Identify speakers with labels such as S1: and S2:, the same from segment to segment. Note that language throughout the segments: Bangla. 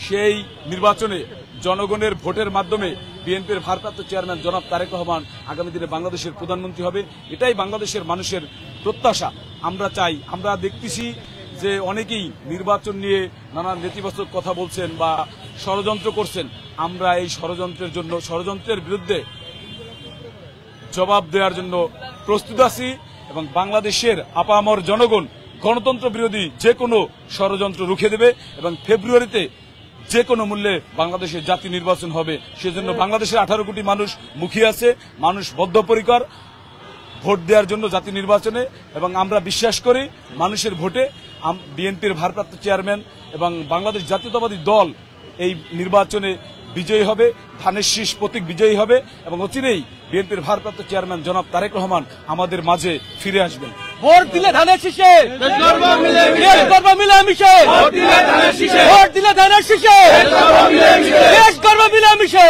S1: সেই নির্বাচনে জনগণের ভোটের মাধ্যমে বিএনপির ভারপ্রাপ্ত চেয়ারম্যান জনাব তারেক রহমান আগামী দিনে বাংলাদেশের প্রধানমন্ত্রী হবে। এটাই বাংলাদেশের মানুষের প্রত্যাশা। আমরা চাই, আমরা দেখতেছি যে অনেকেই নির্বাচন নিয়ে নানা নেতিবাচক কথা বলছেন বা ষড়যন্ত্র করছেন। আমরা এই ষড়যন্ত্রের বিরুদ্ধে জবাব দেওয়ার জন্য প্রস্তুত আছি এবং বাংলাদেশের আপামর জনগণ গণতন্ত্র বিরোধী যে কোনো ষড়যন্ত্র রুখে দেবে এবং ফেব্রুয়ারিতে যে কোনো মূল্যে বাংলাদেশের জাতীয় নির্বাচন হবে। সেজন্য বাংলাদেশের 18 কোটি মানুষ মুখিয়ে আছে, মানুষ বদ্ধপরিকর ভোট দেওয়ার জন্য জাতীয় নির্বাচনে, এবং আমরা বিশ্বাস করি মানুষের ভোটে বিএনপির ভারপ্রাপ্ত চেয়ারম্যান এবং বাংলাদেশ জাতীয়তাবাদী দল এই নির্বাচনে বিজয়ী হবে, ধানের শীষ প্রতীক বিজয়ী হবে এবং অচিরেই বিএনপির ভারপ্রাপ্ত চেয়ারম্যান জনাব তারেক রহমান আমাদের মাঝে ফিরে আসবেন।
S2: ভোট দিলে ধানের শীষে, দেশ গর্ব মিলেমিশে, ভোট দিলে ধানের শীষে, দেশ গর্ব মিলেমিশে।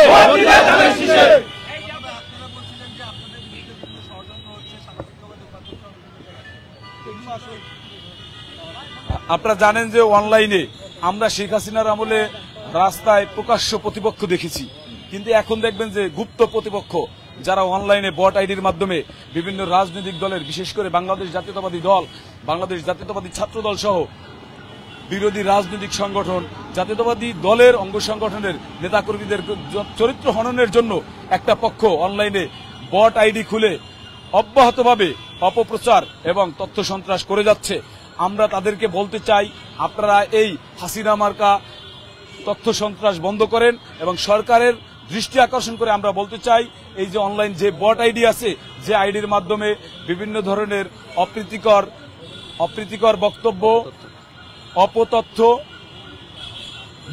S1: আপনারা জানেন যে অনলাইনে আমরা শেখ হাসিনার আমলে রাস্তায় প্রকাশ্য প্রতিপক্ষ দেখেছি, কিন্তু এখন দেখবেন যে গুপ্ত প্রতিপক্ষ যারা অনলাইনে বট আইডির মাধ্যমে বিভিন্ন রাজনৈতিক দলের, বিশেষ করে বাংলাদেশ জাতীয়তাবাদী দল, বাংলাদেশ জাতীয়তাবাদী ছাত্র দল সহ বিরোধী রাজনৈতিক সংগঠন, জাতীয়তাবাদী দলের অঙ্গ সংগঠনের নেতাকর্মীদের চরিত্র হননের জন্য একটা পক্ষ অনলাইনে বট আইডি খুলে অব্যাহতভাবে অপপ্রচার এবং তথ্য সন্ত্রাস করে যাচ্ছে। আমরা তাদেরকে বলতে চাই, আপনারা এই হাসিনা মার্কা তথ্য সন্ত্রাস বন্ধ করেন এবং সরকারের দৃষ্টি আকর্ষণ করে আমরা বলতে চাই, এই যে অনলাইন যে বট আইডি আছে, যে আইডির মাধ্যমে বিভিন্ন ধরনের অপ্রীতিকর বক্তব্য, অপতথ্য,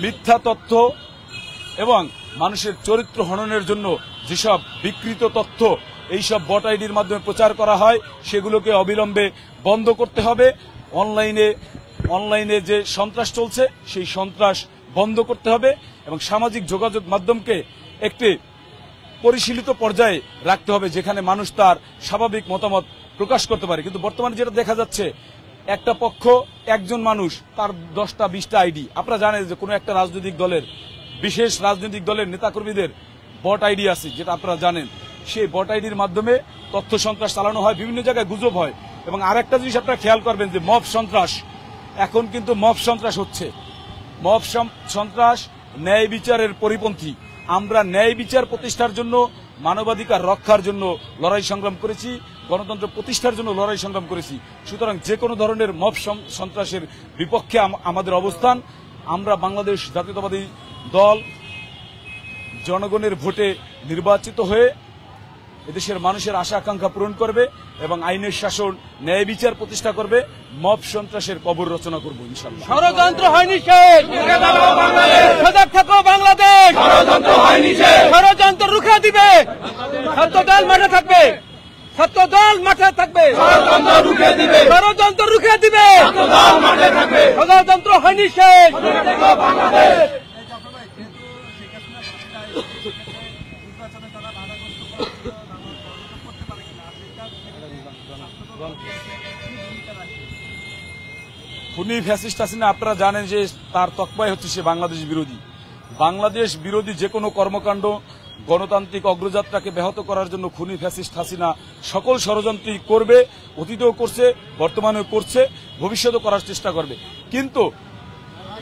S1: মিথ্যা তথ্য এবং মানুষের চরিত্র হননের জন্য যেসব বিকৃত তথ্য এইসব বট আইডির মাধ্যমে প্রচার করা হয়, সেগুলোকে অবিলম্বে বন্ধ করতে হবে। অনলাইনে যে সন্ত্রাস চলছে সেই সন্ত্রাস বন্ধ করতে হবে এবং সামাজিক যোগাযোগ মাধ্যমকে একটি পরিশীলিত পর্যায়ে রাখতে হবে, যেখানে মানুষ তার স্বাভাবিক মতামত প্রকাশ করতে পারে। কিন্তু বর্তমানে যেটা দেখা যাচ্ছে, একটা পক্ষ, একজন মানুষ, তার 10টা 20টা আইডি। আপনারা জানেন যে কোনো একটা রাজনৈতিক দলের, বিশেষ রাজনৈতিক দলের নেতাকর্মীদের বট আইডি আছে, যেটা আপনারা জানেন। সেই বট আইডির মাধ্যমে তথ্য সন্ত্রাস চালানো হয়, বিভিন্ন জায়গায় গুজব হয়। এবং আরেকটা জিনিস আপনারা খেয়াল করবেন যে মব সন্ত্রাস, এখন কিন্তু মব সন্ত্রাস হচ্ছে। মব সন্ত্রাস ন্যায় বিচারের পরিপন্থী। আমরা ন্যায় বিচার প্রতিষ্ঠার জন্য, মানবাধিকার রক্ষার জন্য লড়াই সংগ্রাম করেছি, গণতন্ত্র প্রতিষ্ঠার জন্য লড়াই সংগ্রাম করেছি। সুতরাং যে কোনো ধরনের মব সন্ত্রাসের বিপক্ষে আমাদের অবস্থান। আমরা বাংলাদেশ জাতীয়তাবাদী দল জনগণের ভোটে নির্বাচিত হয়ে এদেশের মানুষের আশা আকাঙ্ক্ষা পূরণ করবে এবং আইনের শাসন, ন্যায় বিচার প্রতিষ্ঠা করবে, মব সন্ত্রাসের কবর রচনা করব ইনশাআল্লাহ।
S2: ষড়যন্ত্র হয়নি শেষ, সজাগ থাকো বাংলাদেশ, ষড়যন্ত্র হয়নি শেষ, ষড়যন্ত্র রুখে দিবে, সত্য দল মাঠে থাকবে, সত্য দল মাঠে থাকবে, ষড়যন্ত্র রুখে দিবে, ষড়যন্ত্র রুখে দিবে, সত্য দল মাঠে থাকবে, ষড়যন্ত্র হয়নি শেষ, বাংলাদেশ।
S1: খুনি ফ্যাসিস্ট হাসিনা, আপনারা জানেন যে তার তকমাই হচ্ছে সে বাংলাদেশ বিরোধী। বাংলাদেশ বিরোধী যে কোনো কর্মকাণ্ড, গণতান্ত্রিক অগ্রযাত্রাকে ব্যাহত করার জন্য খুনি ফ্যাসিস্ট হাসিনা সকল ষড়যন্ত্রই করবে, অতীতেও করছে, বর্তমানেও করছে, ভবিষ্যতেও করার চেষ্টা করবে। কিন্তু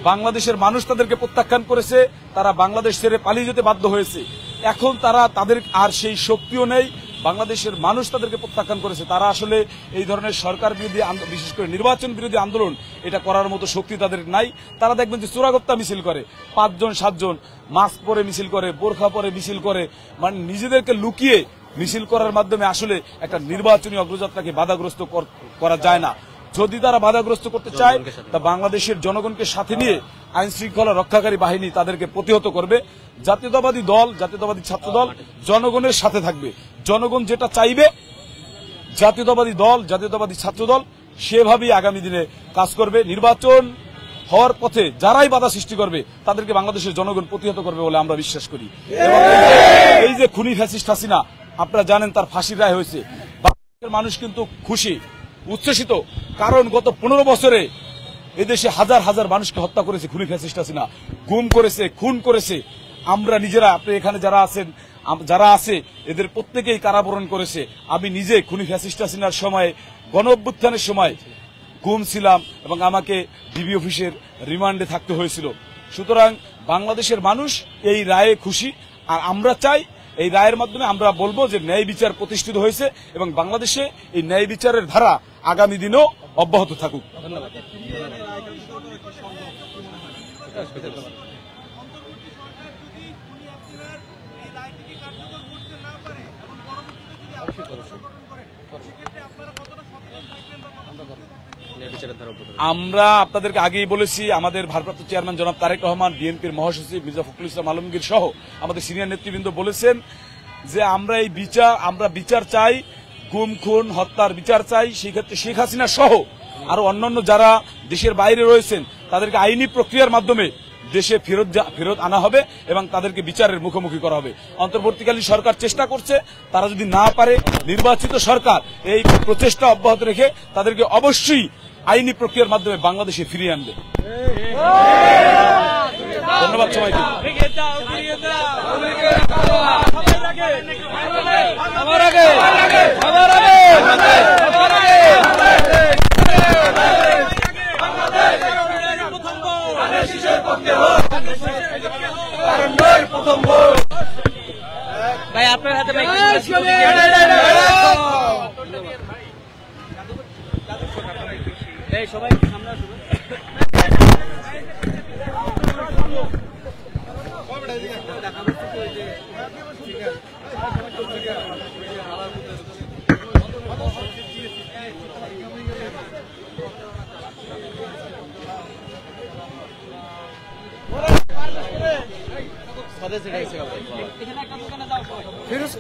S1: বাংলাদেশের মানুষ তাদেরকে প্রত্যাখ্যান করেছে, তারা বাংলাদেশ ছেড়ে পালিয়ে যেতে বাধ্য হয়েছে। এখন তাদের আর সেই শক্তিও নেই, বাংলাদেশের মানুষ তাদেরকে প্রত্যাখ্যান করেছে। তারা আসলে এই ধরনের সরকার বিরোধী, বিশেষ করে নির্বাচন বিরোধী আন্দোলন এটা করার মতো শক্তি তাদের নাই। তারা দেখবেন যে চোরাগোপ্তা মিছিল করে, 5 জন 7 জন মাস্ক পরে মিছিল করে, বোরখা পরে মিছিল করে, মানে নিজেদেরকে লুকিয়ে মিছিল করার মাধ্যমে আসলে একটা নির্বাচনী অগ্রযাত্রাকে বাধাগ্রস্ত করা যায় না। যদি তারা বাধাগ্রস্ত করতে চায়, তা বাংলাদেশের জনগণকে সাথে নিয়ে আইন শৃঙ্খলা রক্ষাকারী বাহিনী তাদেরকে প্রতিহত করবে। জাতীয়তাবাদী দল, জাতীয়তাবাদী ছাত্র দল জনগণের সাথে থাকবে। জনগণ যেটা চাইবে, জাতীয়তাবাদী দল, জাতীয়তাবাদী ছাত্র দল সেভাবেই আগামী দিনে কাজ করবে। নির্বাচন হওয়ার পথে যারাই বাধা সৃষ্টি করবে তাদেরকে বাংলাদেশের জনগণ প্রতিহত করবে বলে আমরা বিশ্বাস করি। এবং এই যে খুনি ফ্যাসিস্ট হাসিনা, আপনারা জানেন তার ফাঁসির রায় হয়েছে। বাংলাদেশের মানুষ কিন্তু খুশি, উচ্ছ্বসিত, কারণ গত 15 বছরে এদেশে হাজার হাজার মানুষকে হত্যা করেছে খুনি ফ্যাসিস্ট হাসিনা, গুম করেছে, খুন করেছে। আমরা নিজেরা, আপনি এখানে যারা আছে এদের প্রত্যেকেই কারাবরণ করেছে। আমি নিজে খুনি ফ্যাসিস্ট হাসিনার সময়, গণ অভ্যুত্থানের সময় গুম ছিলাম এবং আমাকে ডিবি অফিসের রিমান্ডে থাকতে হয়েছিল। সুতরাং বাংলাদেশের মানুষ এই রায়ে খুশি, আর আমরা চাই এই রায়ের মাধ্যমে আমরা বলবো যে ন্যায় বিচার প্রতিষ্ঠিত হয়েছে এবং বাংলাদেশে এই ন্যায় বিচারের ধারা আগামী দিনেও অব্যাহত থাকুক।
S2: ধন্যবাদ।
S1: আমরা আপনাদেরকে আগেই বলেছি, আমাদের ভারপ্রাপ্ত চেয়ারম্যান জনাব তারেক রহমান, বিএনপির মহাসচিব মির্জা ফখরুল ইসলাম আলমগীর সহ আমাদের সিনিয়র নেতৃবৃন্দ বলেছেন যে আমরা বিচার চাই, গুম খুন হত্যার বিচার চাই। সেই ক্ষেত্রে শেখ হাসিনা সহ আরো অন্যান্য যারা দেশের বাইরে রয়েছেন তাদেরকে আইনি প্রক্রিয়ার মাধ্যমে দেশে ফেরত আনা হবে এবং তাদেরকে বিচারের মুখোমুখি করা হবে। অন্তর্বর্তীকালীন সরকার চেষ্টা করছে, তারা যদি না পারে নির্বাচিত সরকার এই প্রচেষ্টা অব্যাহত রেখে তাদেরকে অবশ্যই আইনি প্রক্রিয়ার মাধ্যমে বাংলাদেশে ফিরিয়ে আনবে। ধন্যবাদ সবাইকে।
S2: ভাই আপনার হাতে সবাই সামনে আসুন। ফিরোজ